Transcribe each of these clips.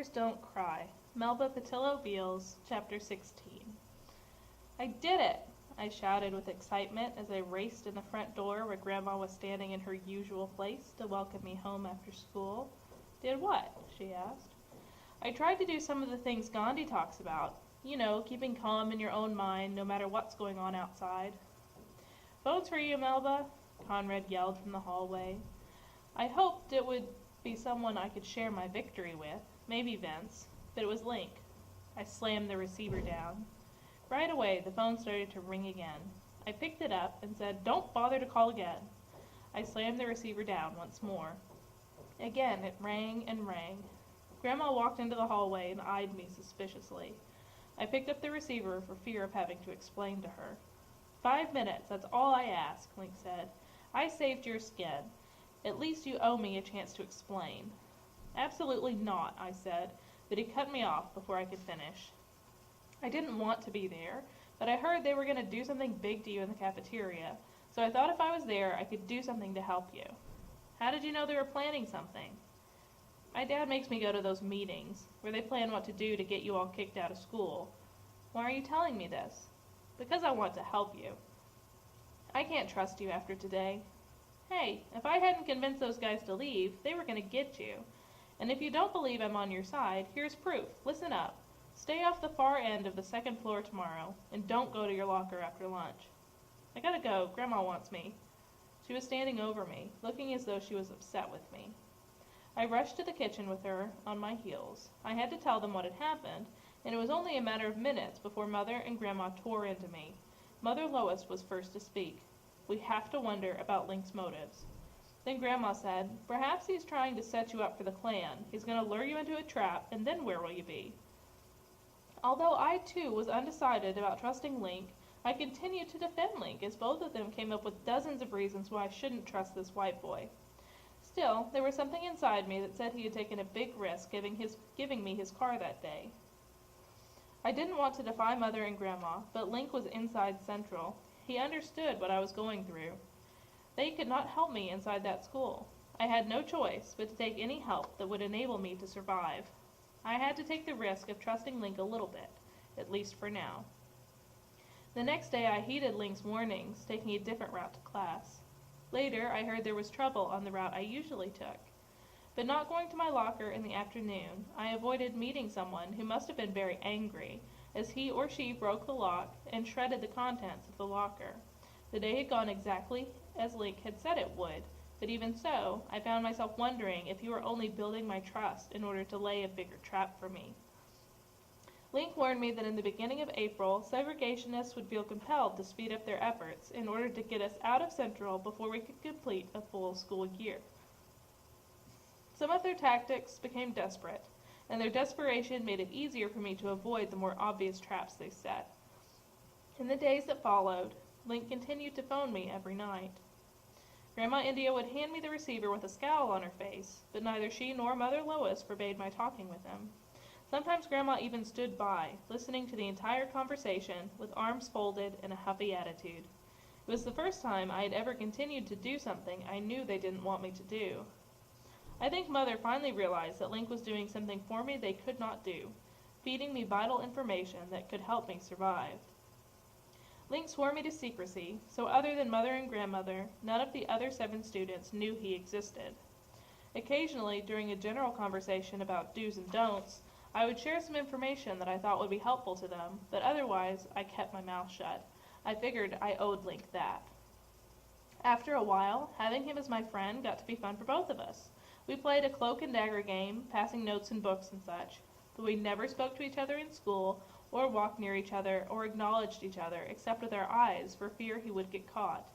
Beggars Don't Cry. Melba Patillo Beals, Chapter 16. I did it! I shouted with excitement as I raced in the front door where Grandma was standing in her usual place to welcome me home after school. Did what? She asked. I tried to do some of the things Gandhi talks about. You know, keeping calm in your own mind no matter what's going on outside. Votes for you, Melba, Conrad yelled from the hallway. I hoped it would be someone I could share my victory with, maybe Vince, but it was Link. I slammed the receiver down. Right away, the phone started to ring again. I picked it up and said, "Don't bother to call again." I slammed the receiver down once more. Again, it rang and rang. Grandma walked into the hallway and eyed me suspiciously. I picked up the receiver for fear of having to explain to her. 5 minutes, that's all I ask, Link said. I saved your skin. At least you owe me a chance to explain. Absolutely not, I said, but he cut me off before I could finish. I didn't want to be there, but I heard they were going to do something big to you in the cafeteria, so I thought if I was there, I could do something to help you. How did you know they were planning something? My dad makes me go to those meetings, where they plan what to do to get you all kicked out of school. Why are you telling me this? Because I want to help you. I can't trust you after today. Hey, if I hadn't convinced those guys to leave, they were going to get you. And if you don't believe I'm on your side, here's proof. Listen up. Stay off the far end of the second floor tomorrow, and don't go to your locker after lunch. I gotta go. Grandma wants me. She was standing over me, looking as though she was upset with me. I rushed to the kitchen with her on my heels. I had to tell them what had happened, and it was only a matter of minutes before Mother and Grandma tore into me. Mother Lois was first to speak. We have to wonder about Link's motives. Then Grandma said, "Perhaps he's trying to set you up for the Klan. He's going to lure you into a trap, and then where will you be?" Although I, too, was undecided about trusting Link, I continued to defend Link as both of them came up with dozens of reasons why I shouldn't trust this white boy. Still, there was something inside me that said he had taken a big risk giving me his car that day. I didn't want to defy Mother and Grandma, but Link was inside Central. He understood what I was going through. They could not help me inside that school. I had no choice but to take any help that would enable me to survive. I had to take the risk of trusting Link a little bit, at least for now. The next day I heeded Link's warnings, taking a different route to class. Later I heard there was trouble on the route I usually took. But not going to my locker in the afternoon, I avoided meeting someone who must have been very angry, as he or she broke the lock and shredded the contents of the locker. The day had gone exactly as Link had said it would, but even so, I found myself wondering if he were only building my trust in order to lay a bigger trap for me. Link warned me that in the beginning of April, segregationists would feel compelled to speed up their efforts in order to get us out of Central before we could complete a full school year. Some of their tactics became desperate, and their desperation made it easier for me to avoid the more obvious traps they set. In the days that followed, Link continued to phone me every night. Grandma India would hand me the receiver with a scowl on her face, but neither she nor Mother Lois forbade my talking with him. Sometimes Grandma even stood by, listening to the entire conversation with arms folded and a huffy attitude. It was the first time I had ever continued to do something I knew they didn't want me to do. I think Mother finally realized that Link was doing something for me they could not do, feeding me vital information that could help me survive. Link swore me to secrecy, so other than Mother and Grandmother, none of the other 7 students knew he existed. Occasionally, during a general conversation about do's and don'ts, I would share some information that I thought would be helpful to them, but otherwise I kept my mouth shut. I figured I owed Link that. After a while, having him as my friend got to be fun for both of us. We played a cloak and dagger game, passing notes and books and such, but we never spoke to each other in school, or walked near each other, or acknowledged each other, except with our eyes, for fear he would get caught.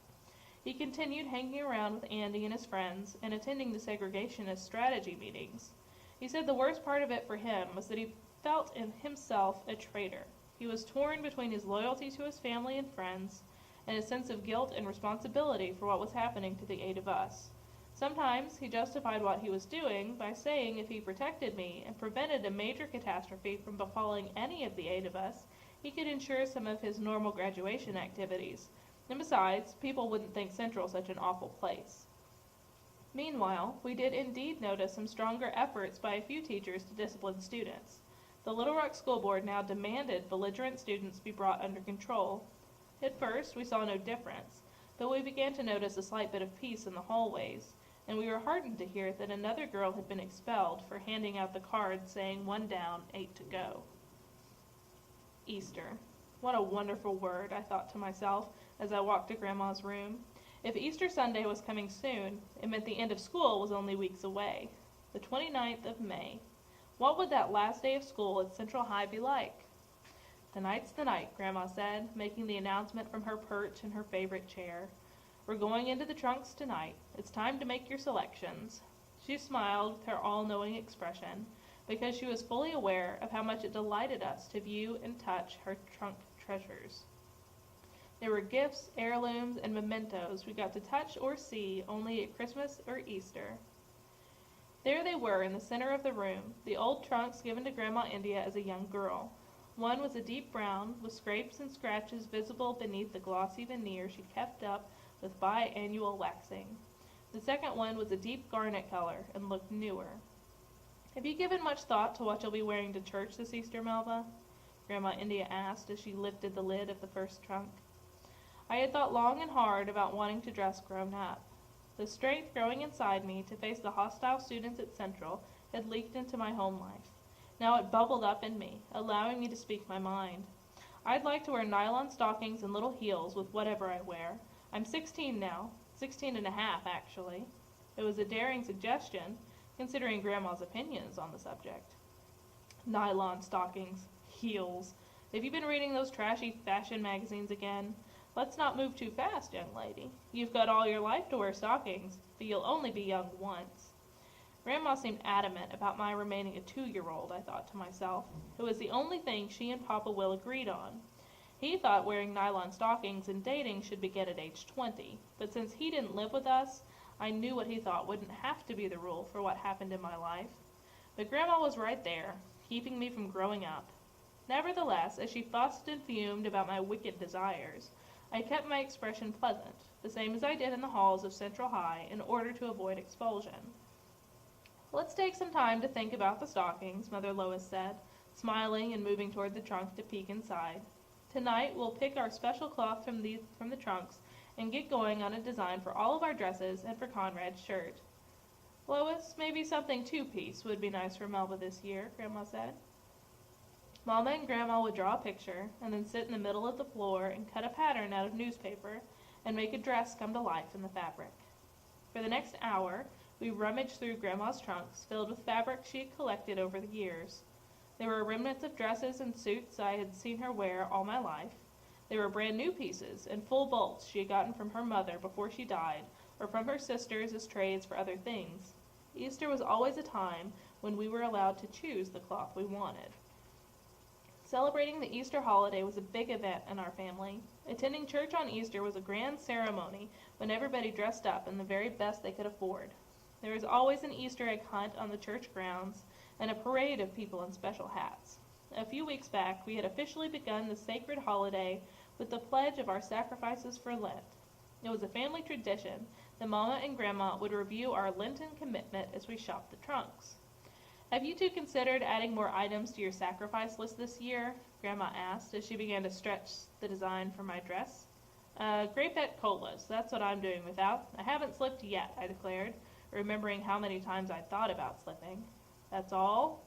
He continued hanging around with Andy and his friends, and attending the segregationist strategy meetings. He said the worst part of it for him was that he felt in himself a traitor. He was torn between his loyalty to his family and friends, and a sense of guilt and responsibility for what was happening to the 8 of us. Sometimes he justified what he was doing by saying if he protected me and prevented a major catastrophe from befalling any of the 8 of us, he could ensure some of his normal graduation activities. And besides, people wouldn't think Central such an awful place. Meanwhile, we did indeed notice some stronger efforts by a few teachers to discipline students. The Little Rock School Board now demanded belligerent students be brought under control. At first, we saw no difference, but we began to notice a slight bit of peace in the hallways, and we were heartened to hear that another girl had been expelled for handing out the card saying 1 down, 8 to go. Easter. What a wonderful word, I thought to myself as I walked to Grandma's room. If Easter Sunday was coming soon, it meant the end of school was only weeks away. The 29th of May. What would that last day of school at Central High be like? "Tonight's the night," Grandma said, making the announcement from her perch in her favorite chair. "We're going into the trunks tonight. It's time to make your selections." She smiled with her all-knowing expression, because she was fully aware of how much it delighted us to view and touch her trunk treasures. There were gifts, heirlooms, and mementos we got to touch or see only at Christmas or Easter. There they were in the center of the room, the old trunks given to Grandma India as a young girl. One was a deep brown, with scrapes and scratches visible beneath the glossy veneer she kept up with biannual waxing. The second one was a deep garnet color and looked newer. "Have you given much thought to what you'll be wearing to church this Easter, Melba?" Grandma India asked as she lifted the lid of the first trunk. I had thought long and hard about wanting to dress grown up. The strength growing inside me to face the hostile students at Central had leaked into my home life. Now it bubbled up in me, allowing me to speak my mind. I'd like to wear nylon stockings and little heels with whatever I wear. I'm 16 now, 16 and a half actually. It was a daring suggestion, considering Grandma's opinions on the subject. Nylon stockings, heels. Have you been reading those trashy fashion magazines again? Let's not move too fast, young lady. You've got all your life to wear stockings, but you'll only be young once. Grandma seemed adamant about my remaining a 2-year-old, I thought to myself. It was the only thing she and Papa Will agreed on. He thought wearing nylon stockings and dating should begin at age 20, but since he didn't live with us, I knew what he thought wouldn't have to be the rule for what happened in my life. But Grandma was right there, keeping me from growing up. Nevertheless, as she fussed and fumed about my wicked desires, I kept my expression pleasant, the same as I did in the halls of Central High, in order to avoid expulsion. "Let's take some time to think about the stockings," Mother Lois said, smiling and moving toward the trunk to peek inside. "Tonight we'll pick our special cloth from the trunks and get going on a design for all of our dresses and for Conrad's shirt." "Lois, maybe something 2-piece would be nice for Melba this year," Grandma said. Mama and Grandma would draw a picture, and then sit in the middle of the floor and cut a pattern out of newspaper, and make a dress come to life in the fabric. For the next hour, we rummaged through Grandma's trunks, filled with fabric she had collected over the years. There were remnants of dresses and suits I had seen her wear all my life. There were brand new pieces, and full bolts she had gotten from her mother before she died, or from her sisters as trades for other things. Easter was always a time when we were allowed to choose the cloth we wanted. Celebrating the Easter holiday was a big event in our family. Attending church on Easter was a grand ceremony when everybody dressed up in the very best they could afford. There was always an Easter egg hunt on the church grounds and a parade of people in special hats. A few weeks back, we had officially begun the sacred holiday with the pledge of our sacrifices for Lent. It was a family tradition that Mama and Grandma would review our Lenten commitment as we shopped the trunks. "Have you two considered adding more items to your sacrifice list this year?" Grandma asked as she began to stretch the design for my dress. Grapette colas, that's what I'm doing without. I haven't slipped yet," I declared, remembering how many times I'd thought about slipping. "That's all?"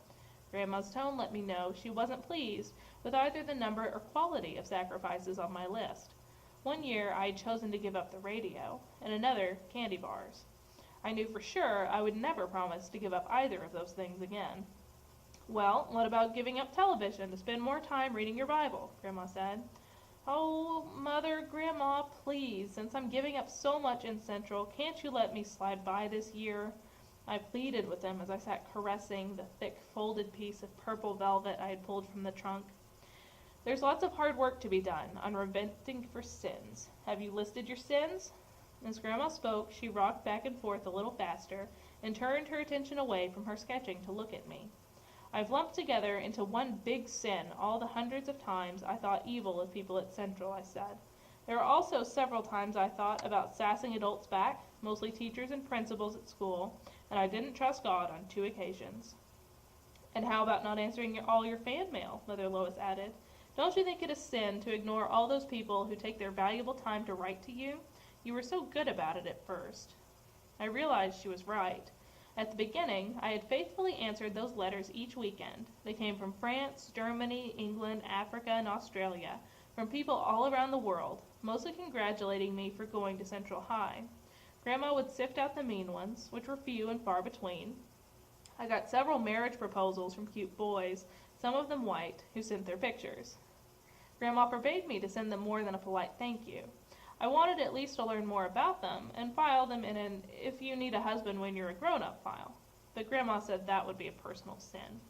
Grandma's tone let me know she wasn't pleased with either the number or quality of sacrifices on my list. One year I had chosen to give up the radio, and another candy bars. I knew for sure I would never promise to give up either of those things again. "Well, what about giving up television to spend more time reading your Bible?" Grandma said. "Oh, Mother, Grandma, please, since I'm giving up so much in Central, can't you let me slide by this year?" I pleaded with them as I sat caressing the thick folded piece of purple velvet I had pulled from the trunk. "There's lots of hard work to be done on repenting for sins. Have you listed your sins?" As Grandma spoke, she rocked back and forth a little faster and turned her attention away from her sketching to look at me. "I've lumped together into one big sin all the hundreds of times I thought evil of people at Central," I said. There were also several times I thought about sassing adults back, mostly teachers and principals at school, and I didn't trust God on 2 occasions. And how about not answering all your fan mail? Mother Lois added. Don't you think it is sin to ignore all those people who take their valuable time to write to you? You were so good about it at first. I realized she was right. At the beginning, I had faithfully answered those letters each weekend. They came from France, Germany, England, Africa, and Australia, from people all around the world, mostly congratulating me for going to Central High. Grandma would sift out the mean ones, which were few and far between. I got several marriage proposals from cute boys, some of them white, who sent their pictures. Grandma forbade me to send them more than a polite thank you. I wanted at least to learn more about them and file them in an if you need a husband when you're a grown-up file. But Grandma said that would be a personal sin.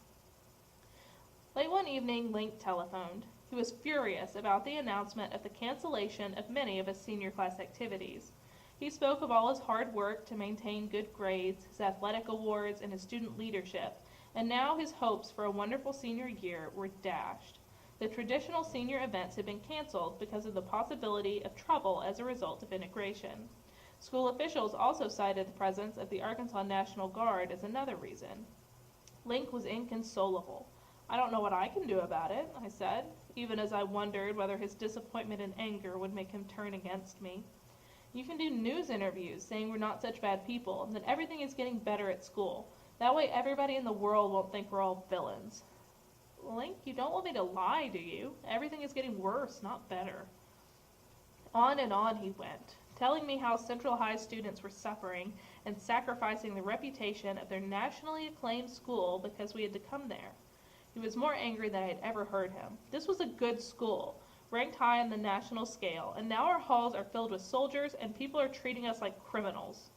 Late one evening, Link telephoned. He was furious about the announcement of the cancellation of many of his senior class activities. He spoke of all his hard work to maintain good grades, his athletic awards, and his student leadership, and now his hopes for a wonderful senior year were dashed. The traditional senior events had been canceled because of the possibility of trouble as a result of integration. School officials also cited the presence of the Arkansas National Guard as another reason. Link was inconsolable. I don't know what I can do about it, I said, even as I wondered whether his disappointment and anger would make him turn against me. You can do news interviews saying we're not such bad people and that everything is getting better at school. That way everybody in the world won't think we're all villains. Link, you don't want me to lie, do you? Everything is getting worse, not better. On and on he went, telling me how Central High students were suffering and sacrificing the reputation of their nationally acclaimed school because we had to come there. He was more angry than I had ever heard him. This was a good school, ranked high on the national scale, and now our halls are filled with soldiers and people are treating us like criminals.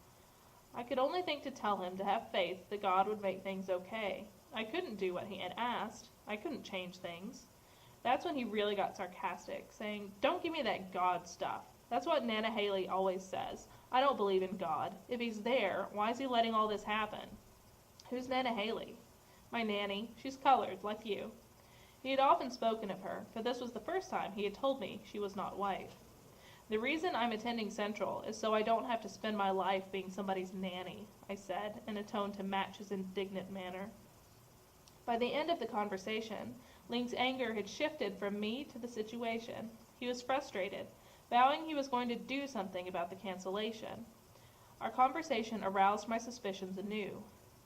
I could only think to tell him to have faith that God would make things okay. I couldn't do what he had asked. I couldn't change things. That's when he really got sarcastic, saying, "Don't give me that God stuff. That's what Nana Haley always says. I don't believe in God. If he's there, why is he letting all this happen?" Who's Nana Haley? My nanny. She's colored, like you. He had often spoken of her, but this was the first time he had told me she was not white. The reason I'm attending Central is so I don't have to spend my life being somebody's nanny, I said, in a tone to match his indignant manner. By the end of the conversation, Link's anger had shifted from me to the situation. He was frustrated, vowing he was going to do something about the cancellation. Our conversation aroused my suspicions anew.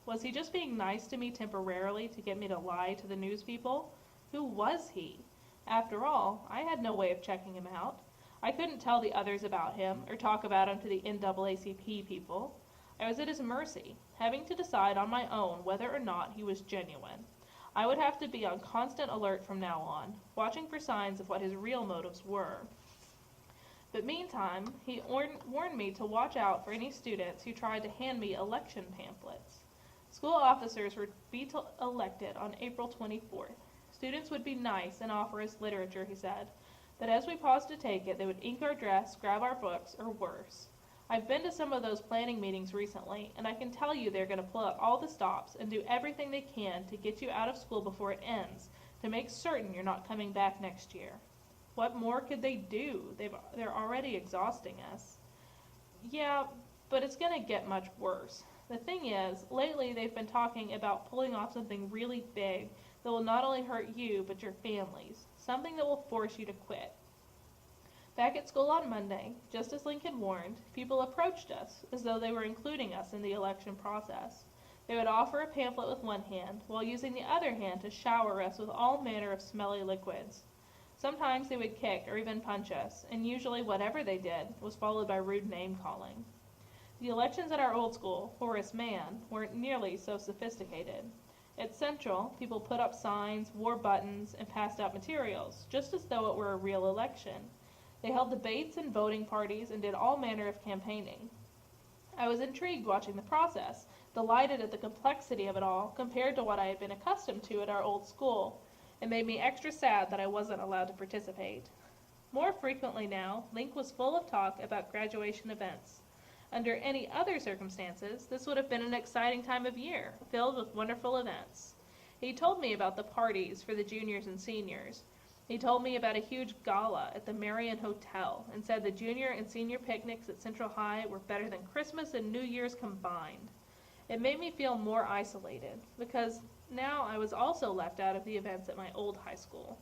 Was he just being nice to me temporarily to get me to lie to the news people? Who was he? After all, I had no way of checking him out. I couldn't tell the others about him or talk about him to the NAACP people. I was at his mercy, having to decide on my own whether or not he was genuine. I would have to be on constant alert from now on, watching for signs of what his real motives were. But meantime, he warned me to watch out for any students who tried to hand me election pamphlets. School officers were to be elected on April 24th. Students would be nice and offer us literature, he said, but as we paused to take it, they would ink our dress, grab our books, or worse. I've been to some of those planning meetings recently, and I can tell you they're going to pull out all the stops and do everything they can to get you out of school before it ends, to make certain you're not coming back next year. What more could they do? They're already exhausting us. Yeah, but it's going to get much worse. The thing is, lately they've been talking about pulling off something really big that will not only hurt you, but your families. Something that will force you to quit. Back at school on Monday, just as Lincoln warned, people approached us as though they were including us in the election process. They would offer a pamphlet with one hand, while using the other hand to shower us with all manner of smelly liquids. Sometimes they would kick or even punch us, and usually whatever they did was followed by rude name-calling. The elections at our old school, Horace Mann, weren't nearly so sophisticated. At Central, people put up signs, wore buttons, and passed out materials, just as though it were a real election. They held debates and voting parties and did all manner of campaigning. I was intrigued watching the process, delighted at the complexity of it all compared to what I had been accustomed to at our old school. It made me extra sad that I wasn't allowed to participate. More frequently now, Link was full of talk about graduation events. Under any other circumstances, this would have been an exciting time of year, filled with wonderful events. He told me about the parties for the juniors and seniors. He told me about a huge gala at the Marion Hotel and said the junior and senior picnics at Central High were better than Christmas and New Year's combined. It made me feel more isolated because now I was also left out of the events at my old high school.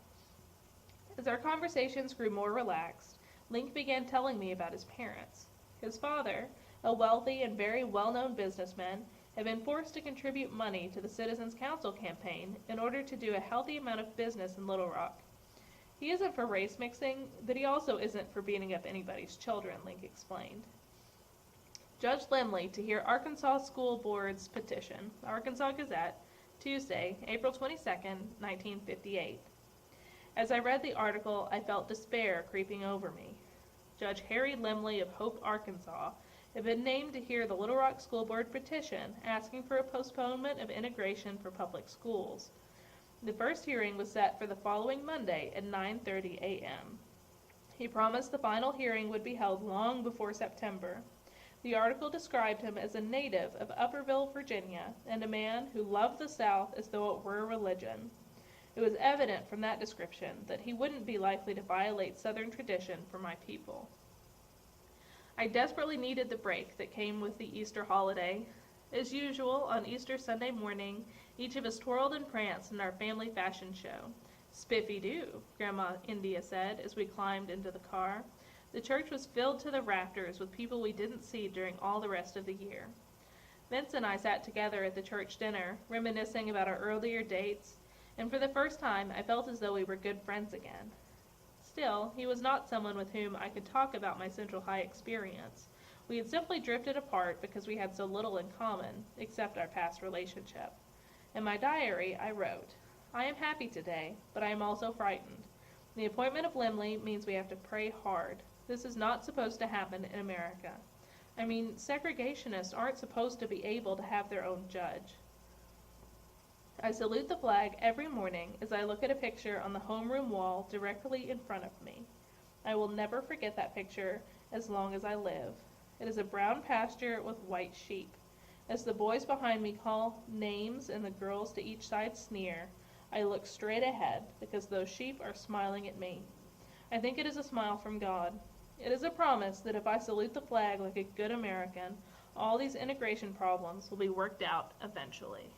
As our conversations grew more relaxed, Link began telling me about his parents. His father, a wealthy and very well-known businessman, had been forced to contribute money to the Citizens Council campaign in order to do a healthy amount of business in Little Rock. He isn't for race mixing, but he also isn't for beating up anybody's children, Link explained. Judge Limley to hear Arkansas School Board's petition, Arkansas Gazette, Tuesday, April 22, 1958. As I read the article, I felt despair creeping over me. Judge Harry Limley of Hope, Arkansas, had been named to hear the Little Rock School Board petition asking for a postponement of integration for public schools. The first hearing was set for the following Monday at 9:30 a.m. He promised the final hearing would be held long before September. The article described him as a native of Upperville, Virginia, and a man who loved the South as though it were a religion. It was evident from that description that he wouldn't be likely to violate Southern tradition for my people. I desperately needed the break that came with the Easter holiday. As usual, on Easter Sunday morning, each of us twirled and pranced in our family fashion show. "Spiffy-doo," Grandma India said as we climbed into the car. The church was filled to the rafters with people we didn't see during all the rest of the year. Vince and I sat together at the church dinner, reminiscing about our earlier dates, and for the first time I felt as though we were good friends again. Still, he was not someone with whom I could talk about my Central High experience. We had simply drifted apart because we had so little in common, except our past relationship. In my diary, I wrote, "I am happy today, but I am also frightened. The appointment of Limley means we have to pray hard. This is not supposed to happen in America. I mean, segregationists aren't supposed to be able to have their own judge. I salute the flag every morning as I look at a picture on the homeroom wall directly in front of me. I will never forget that picture as long as I live. It is a brown pasture with white sheep. As the boys behind me call names and the girls to each side sneer, I look straight ahead because those sheep are smiling at me. I think it is a smile from God. It is a promise that if I salute the flag like a good American, all these integration problems will be worked out eventually."